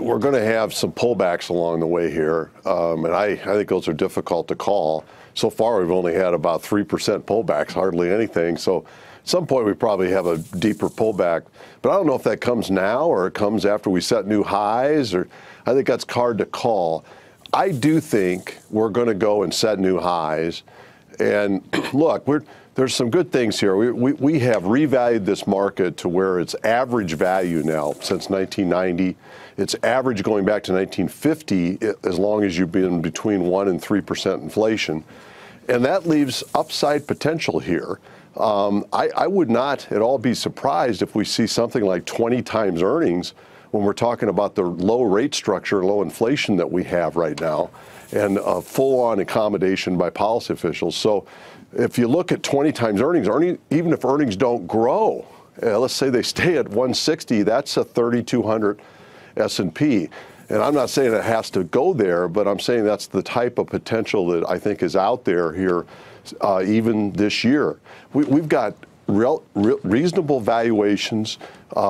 we're going to have some pullbacks along the way here, and I think those are difficult to call. So far, we've only had about 3% pullbacks, hardly anything. So at some point, we probably have a deeper pullback. But I don't know if that comes now or it comes after we set new highs, or I think that's hard to call. I do think we're going to go and set new highs. And look, there's some good things here. We have revalued this market to where its average value now since 1990. Its average going back to 1950, as long as you've been between 1% and 3% inflation. And that leaves upside potential here. I would not at all be surprised if we see something like 20 times earnings when we're talking about the low rate structure, low inflation that we have right now, and full-on accommodation by policy officials. So if you look at 20 times earnings, even if earnings don't grow, let's say they stay at 160, that's a 3,200 S&P. And I'm not saying it has to go there, but I'm saying that's the type of potential that I think is out there here even this year. We've got reasonable valuations.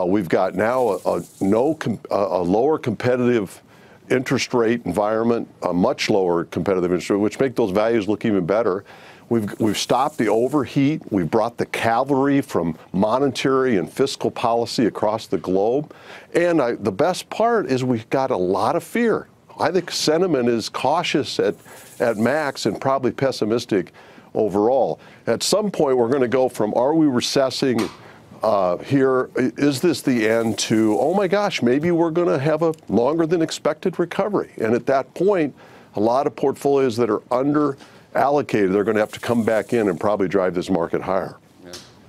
We've got now a lower competitive interest rate environment, a much lower competitive interest rate, which make those values look even better. We've stopped the overheat. We've brought the cavalry from monetary and fiscal policy across the globe. And the best part is we've got a lot of fear. I think sentiment is cautious at max and probably pessimistic overall. At some point, we're going to go from, are we recessing here? Is this the end? To, oh my gosh, maybe we're going to have a longer than expected recovery. And at that point, a lot of portfolios that are under allocated, they're going to have to come back in and probably drive this market higher.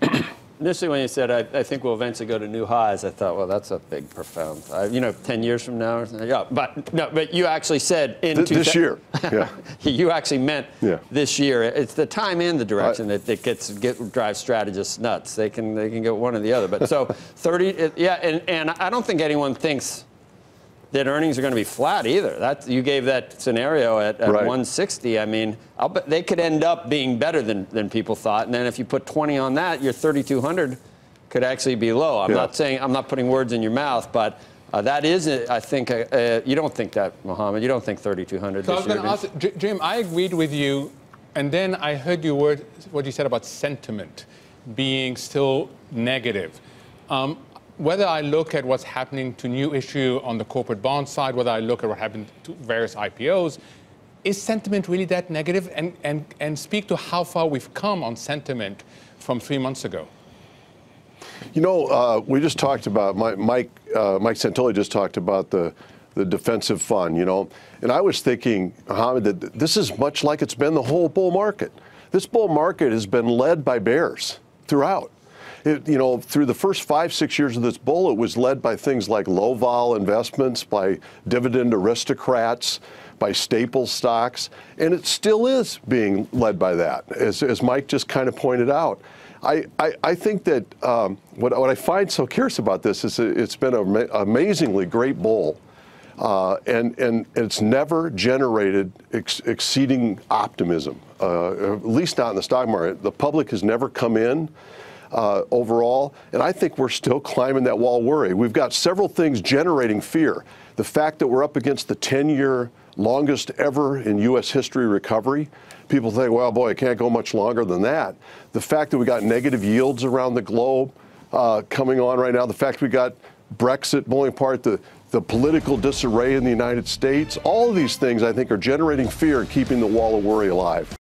Yeah. Initially, when you said, I think we'll eventually go to new highs, I thought, well, that's a big, profound, 10 years from now. Yeah, but you actually said this year. Yeah. You actually meant this year. It's the time and the direction that drives strategists nuts. They can go one or the other. But so 30, and I don't think anyone thinks that earnings are going to be flat either. You gave that scenario at 160. I mean, I'll bet they could end up being better than people thought. And then if you put 20 on that, your 3,200 could actually be low. I'm not saying, I'm not putting words in your mouth, but that is, I think, you don't think that, Mohamed. You don't think 3,200 So this year. I was going to ask, Jim, I agreed with you, and then I heard what you said about sentiment being still negative. Whether I look at what's happening to new issue on the corporate bond side, whether I look at what happened to various IPOs, is sentiment really that negative? And speak to how far we've come on sentiment from 3 months ago. You know, we just talked about, Mike Santoli just talked about the defensive fund, and I was thinking, Mohamed, that this is much like it's been the whole bull market. This bull market has been led by bears throughout. Through the first 5-6 years of this bull, it was led by things like low vol investments, by dividend aristocrats, by staple stocks, and it still is being led by that, as Mike just kind of pointed out. I think that what I find so curious about this is it's been an amazingly great bull, and it's never generated exceeding optimism, at least not in the stock market. The public has never come in overall, and I think we're still climbing that wall of worry. We've got several things generating fear. The fact that we're up against the 10-year longest ever in U.S. history recovery. People think, well, boy, it can't go much longer than that. The fact that we got negative yields around the globe coming on right now. The fact we got Brexit blowing apart, the political disarray in the United States. All of these things, I think, are generating fear and keeping the wall of worry alive.